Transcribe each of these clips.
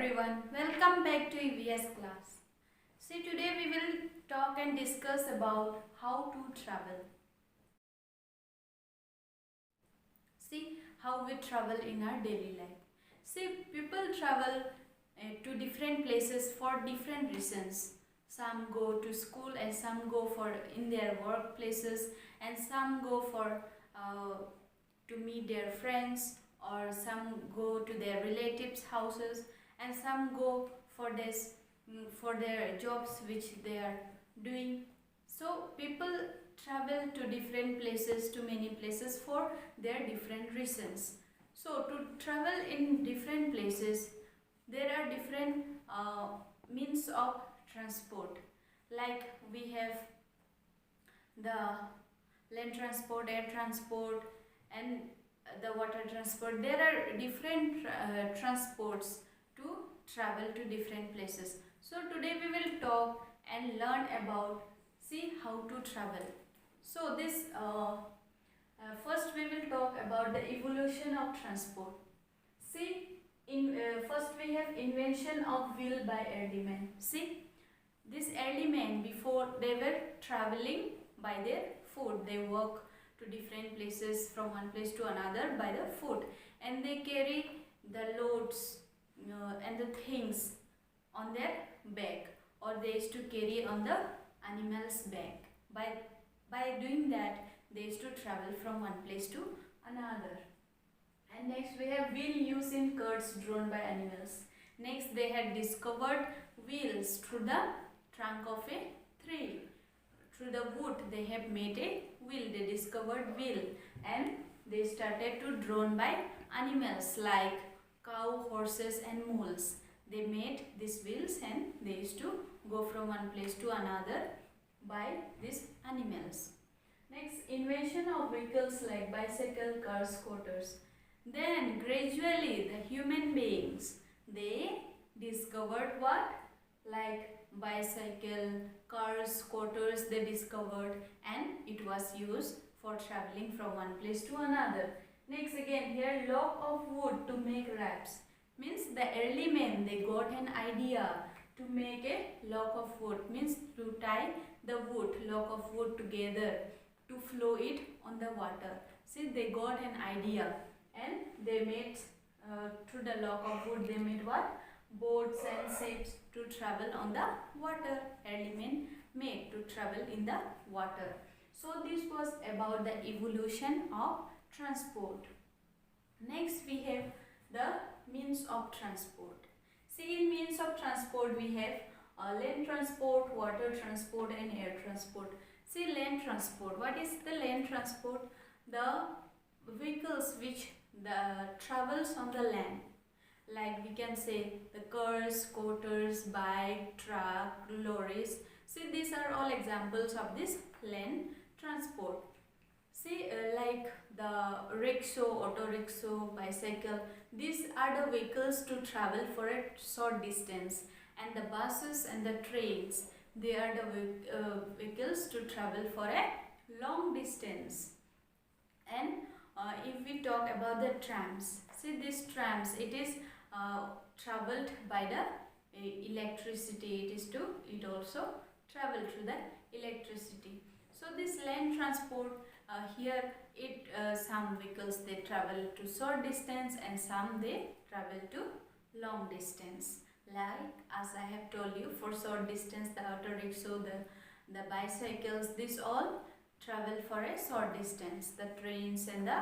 everyone, welcome back to E.V.S class. See, today we will talk and discuss about how to travel. See how we travel in our daily life. See, people travel to different places for different reasons. Some go to school and some go for in their workplaces, and some go for to meet their friends, or some go to their relatives' houses, and some go for this for their jobs which they are doing. So people travel to different places, to many places for their different reasons. So to travel in different places, there are different means of transport. Like we have the land transport, air transport, and the water transport. There are different transports to travel to different places. So today we will talk and learn about how to travel. So this first we will talk about the evolution of transport. First we have invention of wheel by early men. See, these early men, before they were traveling by their foot, they walk to different places from one place to another by the foot, and they carry the loads and the things on their back, or they used to carry on the animal's back. By doing that, they used to travel from one place to another. And next we have wheel used in carts drawn by animals. Next they had discovered wheels through the trunk of a tree. Through the wood they have made a wheel. They discovered wheel, and they started to drawn by animals like cow, horses and mules. They made these wheels and they used to go from one place to another by these animals. Next, invention of vehicles like bicycle, cars, scooters. Then gradually the human beings, they discovered what? Like bicycle, cars, scooters they discovered, and it was used for traveling from one place to another. Next again here, log of wood to make rafts. Means the early men, they got an idea to make a log of wood, means to tie the wood, log of wood together to flow it on the water. See, they got an idea and they made through the log of wood, they made what? Boats and ships to travel on the water. Early men made to travel in the water. So this was about the evolution of transport. Next we have the means of transport. See, in means of transport we have land transport, water transport and air transport. See, land transport. What is the land transport? The vehicles which travels on the land. Like we can say the cars, scooters, bike, truck, lorries. See, these are all examples of this land transport. See, like the rickshaw, auto rickshaw, bicycle, these are the vehicles to travel for a short distance, and the buses and the trains, they are the vehicles to travel for a long distance. And if we talk about the trams, see these trams, it is traveled by the electricity. It also travel through the electricity. So this land transport, here some vehicles they travel to short distance and some they travel to long distance. Like as I have told you, for short distance the auto rickshaw, the bicycles, this all travel for a short distance. The trains and the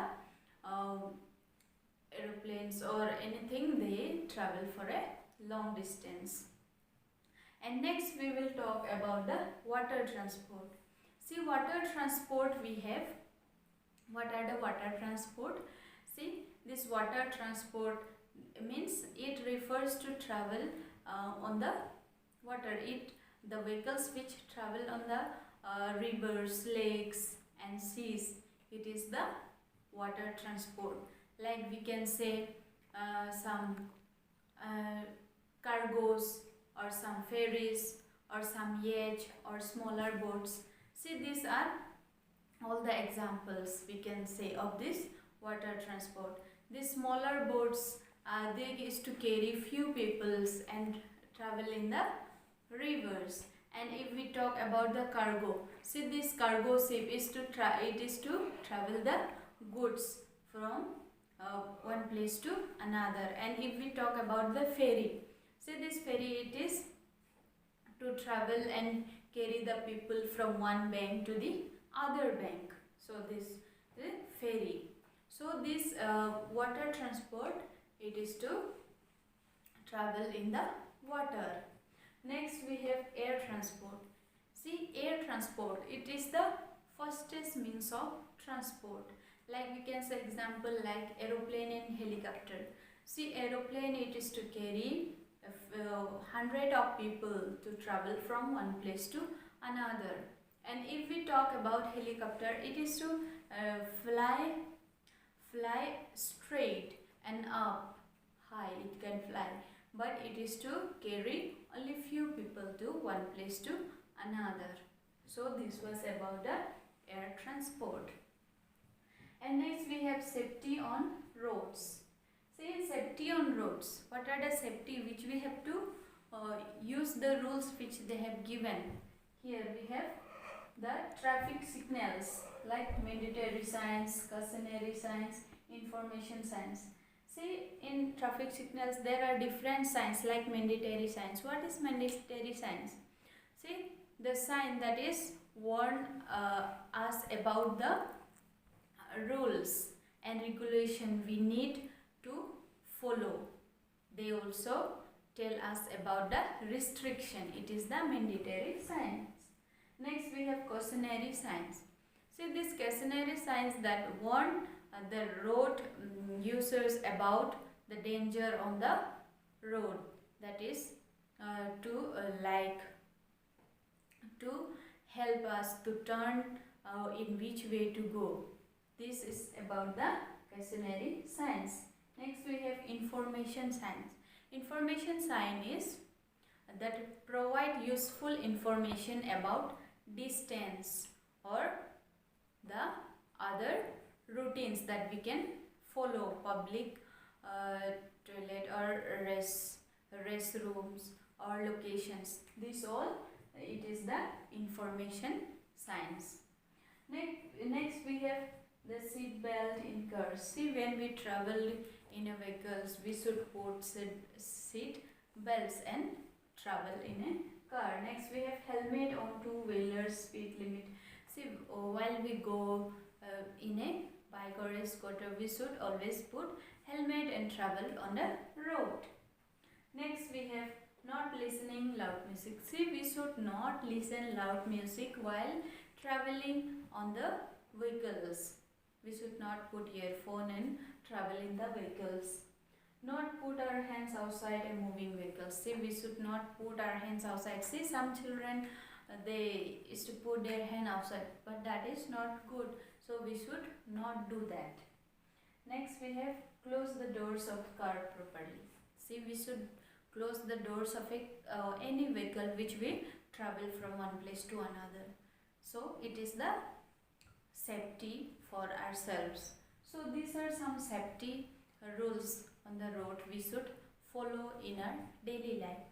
aeroplanes or anything, they travel for a long distance. And next we will talk about the water transport. See, water transport we have. What are the water transport? See, this water transport means it refers to travel on the water. The vehicles which travel on the rivers, lakes and seas, it is the water transport. Like we can say some cargoes, or some ferries, or some yacht, or smaller boats. See, these are all the examples we can say of this water transport. These smaller boats they used to carry few peoples and travel in the rivers. And if we talk about the cargo, see, this cargo ship is to travel the goods from one place to another. And if we talk about the ferry, see, this ferry, it is to travel and carry the people from one bank to the other bank. So this is ferry. So this water transport, it is to travel in the water. Next we have air transport. See, air transport, it is the fastest means of transport. Like we can say example like aeroplane and helicopter. See, aeroplane, it is to carry hundred of people to travel from one place to another. And if we talk about helicopter, it is to fly straight and up high, it can fly, but it is to carry only few people to one place to another. So this was about the air transport. And next we have safety on roads. Say, safety on roads, what are the safety which we have to use the rules which they have given. Here we have the traffic signals like mandatory signs, cautionary signs, information signs. See, in traffic signals there are different signs like mandatory signs. What is mandatory signs? See, the sign that is warn us about the rules and regulation we need to follow. They also tell us about the restriction. It is the mandatory signs. Next we have cautionary signs. See, these cautionary signs that warn the road users about the danger on the road. That is to help us to turn in which way to go. This is about the cautionary signs. Next we have information signs. Information sign is that provide useful information about distance or the other routines that we can follow, public toilet or restrooms or locations. This all, it is the information signs. Next we have the seat belt in cars. See, when we travel in a vehicles, we should put seat belts and travel in a car. Next we have helmet on two-wheelers, speed limit. See, while we go in a bike or a scooter, we should always put helmet and travel on the road. Next we have not listening loud music. See, we should not listen loud music while traveling on the vehicles. We should not put earphone and travel in the vehicles. Not put our hands outside a moving vehicle. See, we should not put our hands outside. See, some children, they used to put their hand outside, but that is not good. So we should not do that. Next we have close the doors of car properly. See, we should close the doors of any vehicle which we travel from one place to another. So it is the safety for ourselves. So these are some safety rules on the road we should follow in our daily life.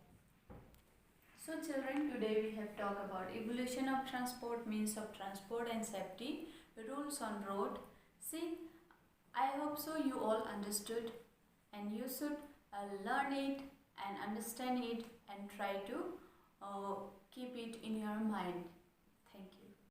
So children, today we have talked about evolution of transport, means of transport and safety, rules on road. See, I hope so you all understood, and you should learn it and understand it and try to keep it in your mind.